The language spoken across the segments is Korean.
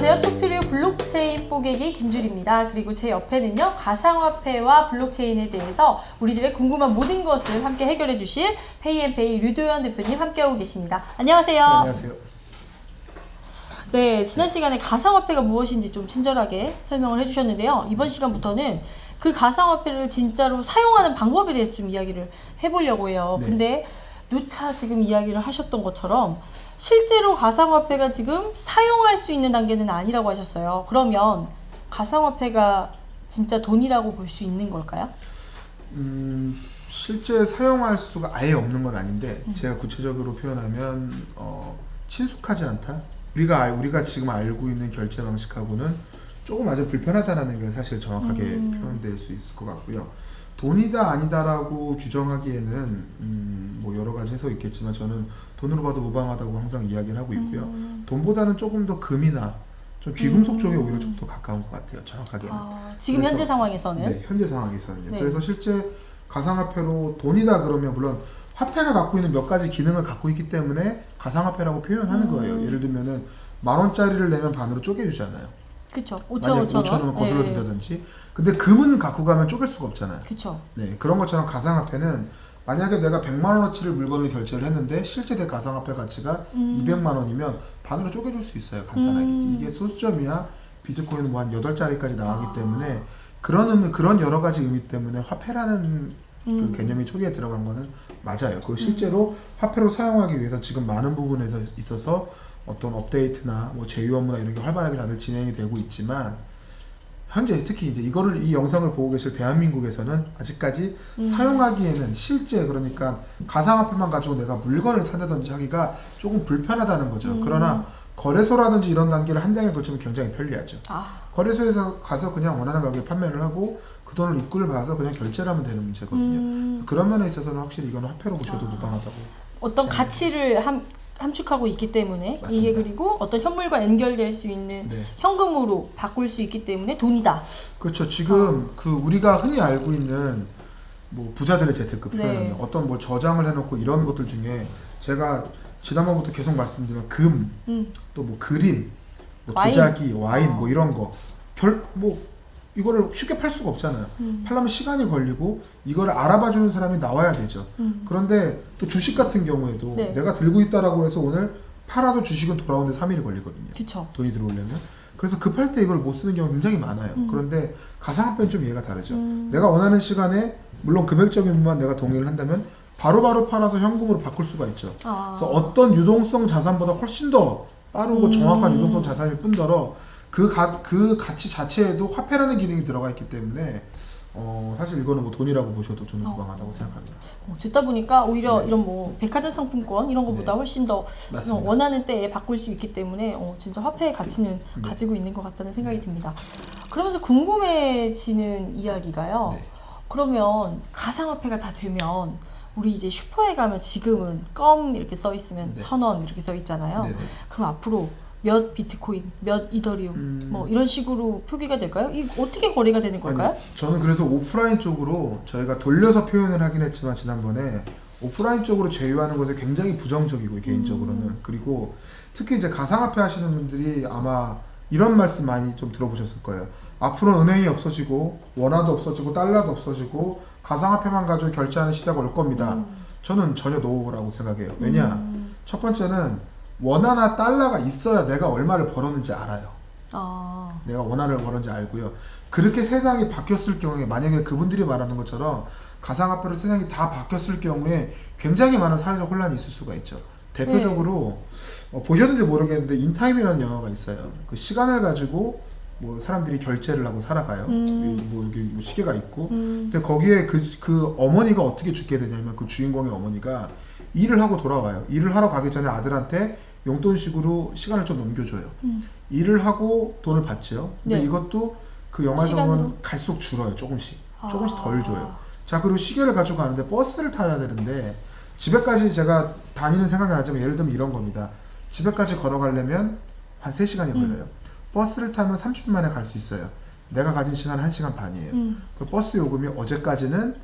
안녕하세요. 톡트류 블록체인 뽀개기 김주리입니다. 그리고 제 옆에는요, 가상화폐와 블록체인에 대해서 우리들의 궁금한 모든 것을 함께 해결해 주실 페이앤페이 류도현 대표님 함께하고 계십니다. 안녕하세요. 네, 안녕하세요. 네, 지난 시간에 가상화폐가 무엇인지 좀 친절하게 설명을 해주셨는데요. 이번 시간부터는 그 가상화폐를 진짜로 사용하는 방법에 대해서 좀 이야기를 해보려고 해요. 네. 근데 누차 지금 이야기를 하셨던 것처럼 실제로 가상화폐가 지금 사용할 수 있는 단계는 아니라고 하셨어요. 그러면 가상화폐가 진짜 돈이라고 볼 수 있는 걸까요? 실제 사용할 수가 아예 없는 건 아닌데 제가 구체적으로 표현하면 친숙하지 않다. 우리가 지금 알고 있는 결제 방식하고는 조금 아주 불편하다는 게 사실 정확하게 표현될 수 있을 것 같고요. 돈이다 아니다라고 규정하기에는 뭐 여러 가지 해석이 있겠지만 저는 돈으로 봐도 무방하다고 항상 이야기를 하고 있고요. 돈보다는 조금 더 금이나 좀 귀금속 쪽에 오히려 좀 더 가까운 것 같아요. 정확하게는. 지금 그래서, 현재 상황에서는? 네, 현재 상황에서는요. 네. 그래서 실제 가상화폐로 돈이다 그러면 물론 화폐가 갖고 있는 몇 가지 기능을 갖고 있기 때문에 가상화폐라고 표현하는 거예요. 예를 들면은 10,000원짜리를 내면 반으로 쪼개주잖아요. 그쵸. 만약 5,000원. 5,000원 거슬러 준다든지. 근데 금은 갖고 가면 쪼갤 수가 없잖아요. 그쵸. 네, 그런 것처럼 가상화폐는 만약에 내가 100만 원어치를 물건을 결제를 했는데 실제 내 가상화폐 가치가 200만 원이면 반으로 쪼개줄 수 있어요. 간단하게. 이게 소수점이야 비트코인은 뭐 한 8자리까지 나가기 때문에 그런 여러 가지 의미 때문에 화폐라는 그 개념이 초기에 들어간 거는 맞아요. 그 실제로 화폐로 사용하기 위해서 지금 많은 부분에서 있어서 어떤 업데이트나 뭐 제휴 업무나 이런 게 활발하게 다들 진행이 되고 있지만 현재 특히 이제 이 영상을 보고 계실 대한민국에서는 아직까지 사용하기에는 실제 그러니까 가상화폐만 가지고 내가 물건을 산다든지 하기가 조금 불편하다는 거죠. 그러나 거래소라든지 이런 단계를 한 단계 거치면 굉장히 편리하죠. 거래소에서 가서 그냥 원하는 가격에 판매를 하고 그 돈을 입구를 받아서 그냥 결제를 하면 되는 문제거든요. 그런 면에 있어서는 확실히 이거는 화폐로 보셔도 무방하다고. 어떤 가치를 함축하고 있기 때문에 맞습니다. 이게 그리고 어떤 현물과 연결될 수 있는 네. 현금으로 바꿀 수 있기 때문에 돈이다. 그렇죠. 지금 그 우리가 흔히 알고 있는 뭐 부자들의 재테크 네. 표현하면 어떤 뭐 저장을 해놓고 이런 것들 중에 제가 지난번부터 계속 말씀드리면 금, 또 뭐 그림, 뭐 와인. 도자기, 와인 뭐 이런 거 뭐 이거를 쉽게 팔 수가 없잖아요. 팔려면 시간이 걸리고 이거를 알아봐주는 사람이 나와야 되죠. 그런데 또 주식 같은 경우에도 네. 내가 들고 있다라고 해서 오늘 팔아도 주식은 돌아오는데 3일이 걸리거든요. 그쵸. 돈이 들어오려면. 그래서 급할 때 이걸 못 쓰는 경우가 굉장히 많아요. 그런데 가상화폐는 좀 이해가 다르죠. 내가 원하는 시간에 물론 금액적인 부분만 내가 동의를 한다면 바로바로 팔아서 현금으로 바꿀 수가 있죠. 그래서 어떤 유동성 자산보다 훨씬 더 빠르고 정확한 유동성 자산일 뿐더러 그 가치 자체에도 화폐라는 기능이 들어가 있기 때문에 사실 이거는 뭐 돈이라고 보셔도 저는 무방하다고 생각합니다. 듣다 보니까 오히려 네. 이런 뭐 백화점 상품권 이런 것보다 네. 훨씬 더 맞습니다. 원하는 때에 바꿀 수 있기 때문에 진짜 화폐의 가치는 가지고 있는 것 같다는 생각이 듭니다. 그러면서 궁금해지는 이야기가요. 네. 그러면 가상화폐가 다 되면 우리 이제 슈퍼에 가면 지금은 껌 이렇게 써 있으면 네. 1,000원 이렇게 써 있잖아요. 네네. 그럼 앞으로 몇 비트코인, 몇 이더리움 뭐 이런 식으로 표기가 될까요? 이 어떻게 거래가 되는 걸까요? 아니, 저는 그래서 오프라인 쪽으로 저희가 돌려서 표현을 하긴 했지만 지난번에 오프라인 쪽으로 제휴하는 것에 굉장히 부정적이고 개인적으로는. 그리고 특히 이제 가상화폐 하시는 분들이 아마 이런 말씀 많이 좀 들어보셨을 거예요. 앞으로 은행이 없어지고 원화도 없어지고 달러도 없어지고 가상화폐만 가지고 결제하는 시대가 올 겁니다. 저는 전혀 노라고 생각해요. 왜냐? 첫 번째는 원화나 달러가 있어야 내가 얼마를 벌었는지 알아요. 내가 원화를 벌었는지 알고요. 그렇게 세상이 바뀌었을 경우에 만약에 그분들이 말하는 것처럼 가상화폐로 세상이 다 바뀌었을 경우에 굉장히 많은 사회적 혼란이 있을 수가 있죠. 대표적으로 보셨는지 모르겠는데 인타임이라는 영화가 있어요. 그 시간을 가지고 뭐 사람들이 결제를 하고 살아가요. 뭐 여기 뭐 시계가 있고. 근데 거기에 그 어머니가 어떻게 죽게 되냐면 그 주인공의 어머니가 일을 하고 돌아와요. 일을 하러 가기 전에 아들한테 용돈식으로 시간을 좀 넘겨줘요. 일을 하고 돈을 받죠. 근데 네. 이것도 그 영화에서 시간으로? 보면 갈수록 줄어요. 조금씩 덜 줘요. 자, 그리고 시계를 가지고 가는데 버스를 타야 되는데 집에까지 제가 다니는 생각이 나지만 예를 들면 이런 겁니다. 집에까지 걸어가려면 한 3시간이 걸려요. 버스를 타면 30분 만에 갈 수 있어요. 내가 가진 시간은 1시간 반이에요. 그 버스 요금이 어제까지는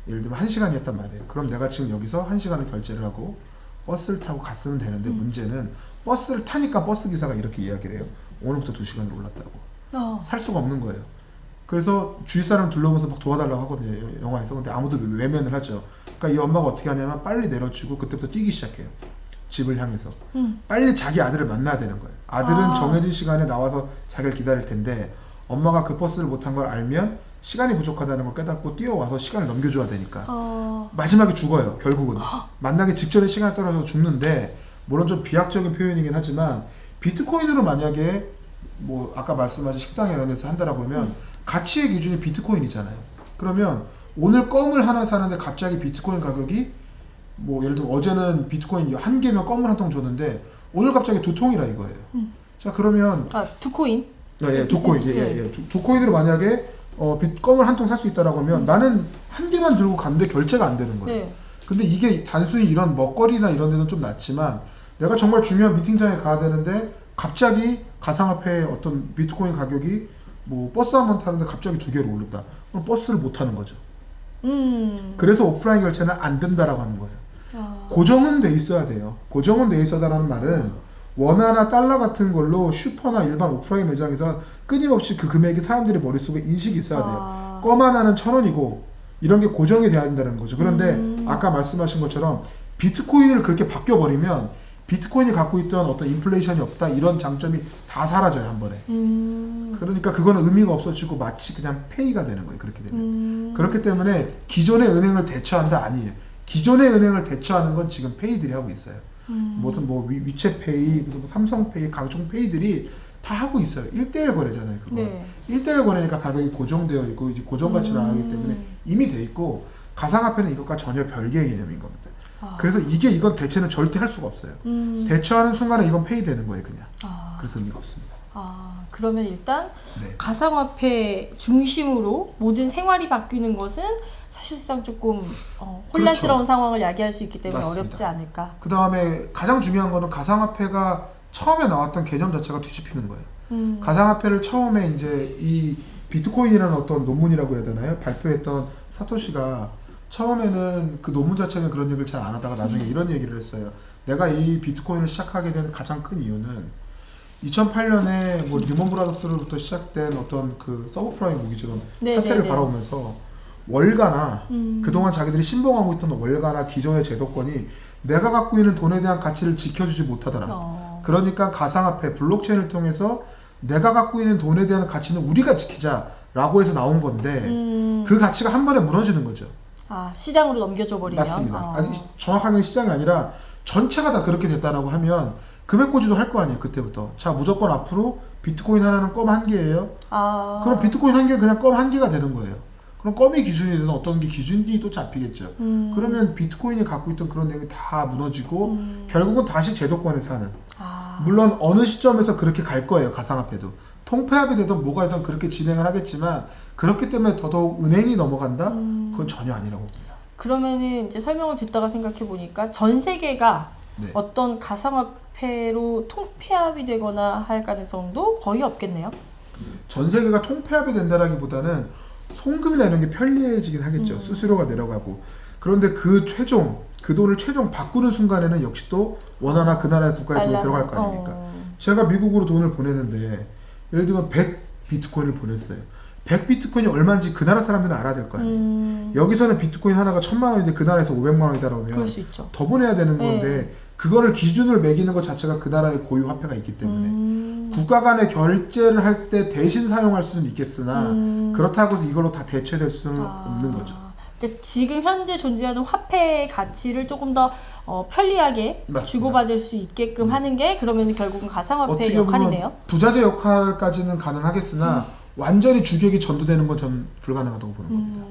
예를 들면 1시간이었단 말이에요. 그럼 내가 지금 여기서 1시간을 결제를 하고 버스를 타고 갔으면 되는데 문제는 버스를 타니까 버스 기사가 이렇게 이야기를 해요. 오늘부터 2시간으로 올랐다고. 어. 살 수가 없는 거예요. 그래서 주위 사람 둘러보면서 막 도와달라고 하거든요. 영화에서. 근데 아무도 외면을 하죠. 그러니까 이 엄마가 어떻게 하냐면 빨리 내려주고 그때부터 뛰기 시작해요. 집을 향해서. 빨리 자기 아들을 만나야 되는 거예요. 아들은 정해진 시간에 나와서 자기를 기다릴 텐데 엄마가 그 버스를 못 탄 걸 알면 시간이 부족하다는 걸 깨닫고 뛰어와서 시간을 넘겨줘야 되니까 마지막에 죽어요. 결국은 만나기 직전에 시간이 떨어져서 죽는데, 물론 좀 비약적인 표현이긴 하지만 비트코인으로 만약에 뭐 아까 말씀하신 식당 이런 데서 한다라고 하면 가치의 기준이 비트코인이잖아요. 그러면 오늘 껌을 하나 사는데 갑자기 비트코인 가격이 뭐 예를 들어 어제는 비트코인 1개면 껌을 한 통 줬는데 오늘 갑자기 2통이라 이거예요. 자 그러면 2코인? 예, 2코인. 예. 2코인으로 만약에 껌을 한 통 살 수 있다라고 하면 나는 1개만 들고 갔는데 결제가 안 되는 거예요. 네. 근데 이게 단순히 이런 먹거리나 이런 데는 좀 낫지만 내가 정말 중요한 미팅장에 가야 되는데 갑자기 가상화폐의 어떤 비트코인 가격이 뭐 버스 한 번 타는데 갑자기 2개로 오른다. 그럼 버스를 못 타는 거죠. 그래서 오프라인 결제는 안 된다라고 하는 거예요. 고정은 돼 있어야 돼요. 고정은 돼 있어다라는 말은 원화나 달러 같은 걸로 슈퍼나 일반 오프라인 매장에서 끊임없이 그 금액이 사람들의 머릿속에 인식이 있어야 돼요. 껌 하나는 1,000원이고 이런 게 고정이 돼야 된다는 거죠. 그런데 아까 말씀하신 것처럼 비트코인을 그렇게 바뀌어버리면 비트코인이 갖고 있던 어떤 인플레이션이 없다 이런 장점이 다 사라져요, 한 번에. 그러니까 그거는 의미가 없어지고 마치 그냥 페이가 되는 거예요, 그렇게 되면. 그렇기 때문에 기존의 은행을 대처한다 아니에요. 기존의 은행을 대처하는 건 지금 페이들이 하고 있어요. 무슨 뭐 위챗페이, 무슨 뭐 삼성페이, 각종페이들이 다 하고 있어요. 1대1 거래잖아요, 그거. 네. 1대1 거래니까 가격이 고정되어 있고 이제 고정 가치를 안 하기 때문에 이미 돼 있고, 가상화폐는 이것과 전혀 별개의 개념인 겁니다. 그래서 이건 대체는 절대 할 수가 없어요. 대처하는 순간에 이건 페이 되는 거예요, 그냥. 그래서 의미가 없습니다. 그러면 일단 네. 가상화폐 중심으로 모든 생활이 바뀌는 것은 사실상 조금 혼란스러운 그렇죠. 상황을 야기할 수 있기 때문에 맞습니다. 어렵지 않을까. 그 다음에 가장 중요한 거는 가상화폐가 처음에 나왔던 개념 자체가 뒤집히는 거예요. 가상화폐를 처음에 이제 이 비트코인이라는 어떤 논문이라고 해야 되나요? 발표했던 사토시가 처음에는 그 논문 자체는 그런 얘기를 잘 안 하다가 나중에 이런 얘기를 했어요. 내가 이 비트코인을 시작하게 된 가장 큰 이유는 2008년에 뭐 리먼 브라더스로부터 시작된 어떤 그 서브프라임 모기지론 사태를 바라보면서 월가나 그동안 자기들이 신봉하고 있던 월가나 기존의 제도권이 내가 갖고 있는 돈에 대한 가치를 지켜주지 못하더라. 그러니까 가상화폐 블록체인을 통해서 내가 갖고 있는 돈에 대한 가치는 우리가 지키자라고 해서 나온 건데 그 가치가 한 번에 무너지는 거죠. 시장으로 넘겨줘 버리면. 맞습니다. 아니, 정확하게는 시장이 아니라 전체가 다 그렇게 됐다라고 하면 금액 고지도 할 거 아니에요, 그때부터. 자, 무조건 앞으로 비트코인 하나는 껌 1개예요. 그럼 비트코인 1개 그냥 껌 1개가 되는 거예요. 그럼 껌이 기준이 되든 어떤 게 기준이 또 잡히겠죠. 그러면 비트코인이 갖고 있던 그런 내용이 다 무너지고 결국은 다시 제도권에 사는. 물론 어느 시점에서 그렇게 갈 거예요, 가상화폐도. 통폐합이 되든 뭐가 되든 그렇게 진행을 하겠지만 그렇기 때문에 더더욱 은행이 넘어간다? 그건 전혀 아니라고 봅니다. 그러면은 이제 설명을 듣다가 생각해 보니까 전 세계가 어떤 가상화폐로 통폐합이 되거나 할 가능성도 거의 없겠네요. 전 세계가 통폐합이 된다라기보다는 송금이나 이런 게 편리해지긴 하겠죠. 수수료가 내려가고. 그런데 그 돈을 최종 바꾸는 순간에는 역시 또 원화나 그 나라의 국가의 돈이 들어갈 거 아닙니까? 제가 미국으로 돈을 보내는데 예를 들면 100 비트코인을 보냈어요. 100 비트코인이 얼마인지 그 나라 사람들은 알아야 될 거 아니에요. 여기서는 비트코인 하나가 1,000만 원인데 그 나라에서 500만 원이다라고 하면 더 보내야 되는 건데 그거를 기준을 매기는 것 자체가 그 나라의 고유 화폐가 있기 때문에 국가 간의 결제를 할 때 대신 사용할 수는 있겠으나 그렇다고 해서 이걸로 다 대체될 수는 없는 거죠. 그러니까 지금 현재 존재하는 화폐의 가치를 조금 더 편리하게 맞습니다. 주고받을 수 있게끔 하는 게 그러면 결국은 가상화폐의 역할이네요. 부자재 역할까지는 가능하겠으나 완전히 주객이 전도되는 건 전 불가능하다고 보는 겁니다.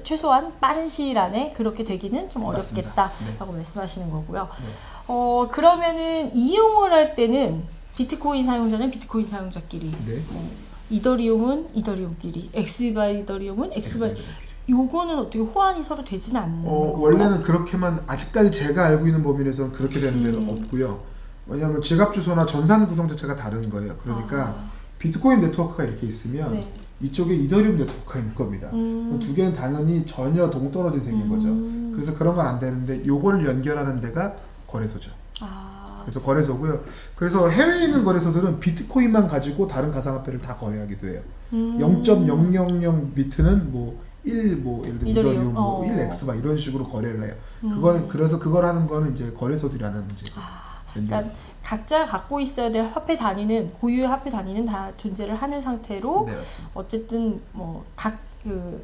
최소한 빠른 시일 안에 그렇게 되기는 좀 어렵겠다라고 네. 말씀하시는 거고요. 그러면은 이용을 할 때는 비트코인 사용자는 비트코인 사용자끼리, 이더리움은 이더리움끼리, 엑스바이더리움은 엑스바이더리움끼리. 요거는 어떻게 호환이 서로 되지는 않는 건가요? 원래는 그렇게만 아직까지 제가 알고 있는 범위에서는 그렇게 되는 데는 없고요. 왜냐하면 지갑 주소나 전산 구성 자체가 다른 거예요. 그러니까 비트코인 네트워크가 이렇게 있으면 이쪽에 이더리움 네트워크가 있는 겁니다. 두 개는 당연히 전혀 동떨어진 색인 거죠. 그래서 그런 건 안 되는데 요거를 연결하는 데가 거래소죠. 그래서 거래소고요. 그래서 해외에 있는 거래소들은 비트코인만 가지고 다른 가상화폐를 다 거래하기도 해요. 0.000 비트는 뭐 1, 뭐 예를 들어 이더리움, 뭐 1x 막 이런 식으로 거래를 해요. 그건 그래서 그걸 하는 거는 이제 거래소들이라는 이제. 그러니까 각자 갖고 있어야 될 화폐 단위는 고유의 화폐 단위는 다 존재를 하는 상태로 네, 맞습니다. 어쨌든 뭐 각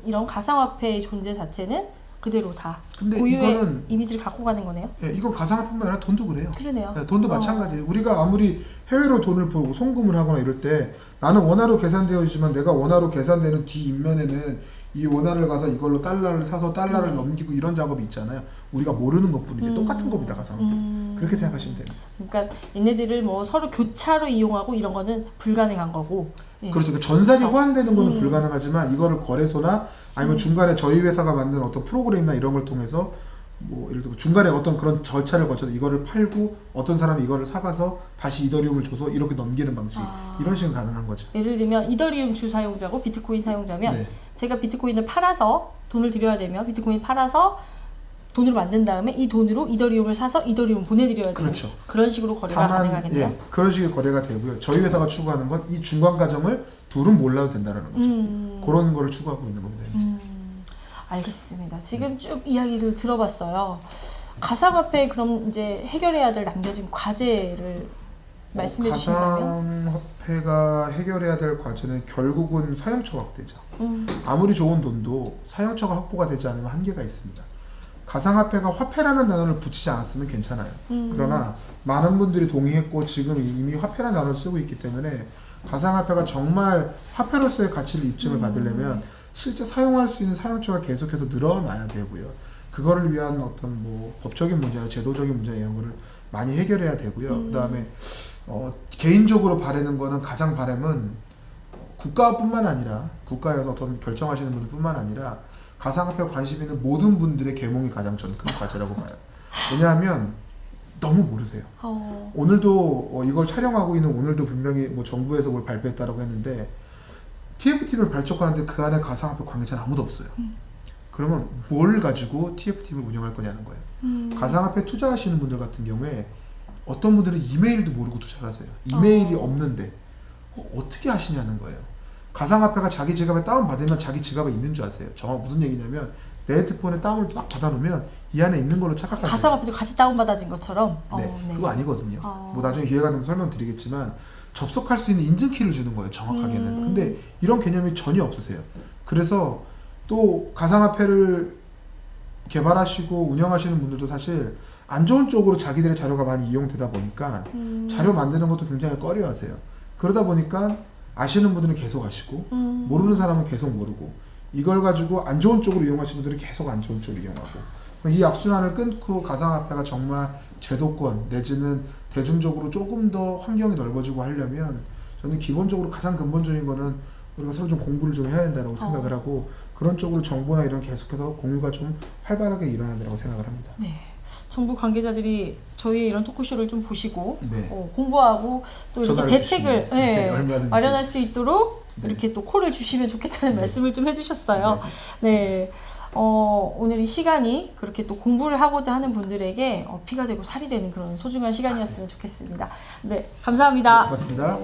이런 가상화폐의 존재 자체는 그대로 다 근데 고유의 이거는 이미지를 갖고 가는 거네요. 예, 이건 가상화폐뿐만 아니라 돈도 그래요. 그러네요. 네, 돈도 마찬가지예요. 우리가 아무리 해외로 돈을 벌고 송금을 하거나 이럴 때 나는 원화로 계산되어 있지만 내가 원화로 계산되는 뒷면에는 이 원화를 가서 이걸로 달러를 사서 달러를 넘기고 이런 작업이 있잖아요. 우리가 모르는 것뿐이지 똑같은 겁니다. 가상화폐. 그렇게 생각하시면 됩니다. 그러니까 얘네들을 뭐 서로 교차로 이용하고 이런 거는 불가능한 거고. 예. 그렇죠. 그 전산이 그렇죠. 호환되는 거는 불가능하지만 이거를 거래소나 아니면 중간에 저희 회사가 만든 어떤 프로그램이나 이런 걸 통해서 뭐 예를 들어 중간에 어떤 그런 절차를 거쳐서 이거를 팔고 어떤 사람이 이거를 사가서 다시 이더리움을 줘서 이렇게 넘기는 방식 이런 식은 가능한 거죠. 예를 들면 이더리움 주 사용자고 비트코인 사용자면 네. 제가 비트코인을 팔아서 돈을 드려야 되면 비트코인 팔아서 돈을 만든 다음에 이 돈으로 이더리움을 사서 이더리움 보내드려야 돼요. 그렇죠. 그런 식으로 거래가 가능하겠네요. 예, 그런 식의 거래가 되고요. 저희 회사가 추구하는 건 이 중간 과정을 둘은 몰라도 된다는 거죠. 그런 거를 추구하고 있는 겁니다. 이제. 알겠습니다. 지금 쭉 이야기를 들어봤어요. 가상화폐 그럼 이제 해결해야 될 남겨진 과제를 말씀해 주신다면? 가상화폐가 해결해야 될 과제는 결국은 사용처 확대죠. 아무리 좋은 돈도 사용처가 확보가 되지 않으면 한계가 있습니다. 가상화폐가 화폐라는 단어를 붙이지 않았으면 괜찮아요. 그러나 많은 분들이 동의했고 지금 이미 화폐라는 단어를 쓰고 있기 때문에 가상화폐가 정말 화폐로서의 가치를 입증을 받으려면 실제 사용할 수 있는 사용처가 계속해서 늘어나야 되고요. 그거를 위한 어떤 뭐 법적인 문제나 제도적인 문제 이런 거를 많이 해결해야 되고요. 그 다음에 개인적으로 바라는 거는 가장 바람은 국가뿐만 아니라 국가에서 어떤 결정하시는 분들뿐만 아니라 가상화폐에 관심 있는 모든 분들의 계몽이 가장 전 큰 과제라고 봐요. 왜냐하면 너무 모르세요. 오늘도 이걸 촬영하고 있는 오늘도 분명히 뭐 정부에서 뭘 발표했다라고 했는데 TF팀을 발족하는데 그 안에 가상화폐 관계자는 아무도 없어요. 그러면 뭘 가지고 TF팀을 운영할 거냐는 거예요. 가상화폐 투자하시는 분들 같은 경우에 어떤 분들은 이메일도 모르고 투자를 하세요. 이메일이 없는데 어떻게 하시냐는 거예요. 가상화폐가 자기 지갑에 다운받으면 자기 지갑에 있는 줄 아세요. 정확 무슨 얘기냐면 내 핸드폰에 다운을 막 받아놓으면 이 안에 있는 걸로 착각하세요. 가상화폐도 같이 다운받아진 것처럼? 네, 그거 아니거든요. 뭐 나중에 기회가 되면 설명드리겠지만 접속할 수 있는 인증키를 주는 거예요. 정확하게는. 근데 이런 개념이 전혀 없으세요. 그래서 또 가상화폐를 개발하시고 운영하시는 분들도 사실 안 좋은 쪽으로 자기들의 자료가 많이 이용되다 보니까 자료 만드는 것도 굉장히 꺼려하세요. 그러다 보니까 아시는 분들은 계속 아시고 모르는 사람은 계속 모르고 이걸 가지고 안 좋은 쪽으로 이용하시는 분들은 계속 안 좋은 쪽으로 이용하고 이 악순환을 끊고 가상화폐가 정말 제도권 내지는 대중적으로 조금 더 환경이 넓어지고 하려면 저는 기본적으로 가장 근본적인 거는 우리가 서로 좀 공부를 좀 해야 된다고 생각을 하고 그런 쪽으로 정보나 이런 계속해서 공유가 좀 활발하게 일어나야 된다고 생각을 합니다. 네. 정부 관계자들이 저희 이런 토크쇼를 좀 보시고 네. 공부하고 또 이렇게 대책을 얼마든지. 마련할 수 있도록 네. 이렇게 또 콜을 주시면 좋겠다는 말씀을 좀 해주셨어요. 네. 오늘 이 시간이 그렇게 또 공부를 하고자 하는 분들에게 피가 되고 살이 되는 그런 소중한 시간이었으면 좋겠습니다. 네, 감사합니다. 고맙습니다.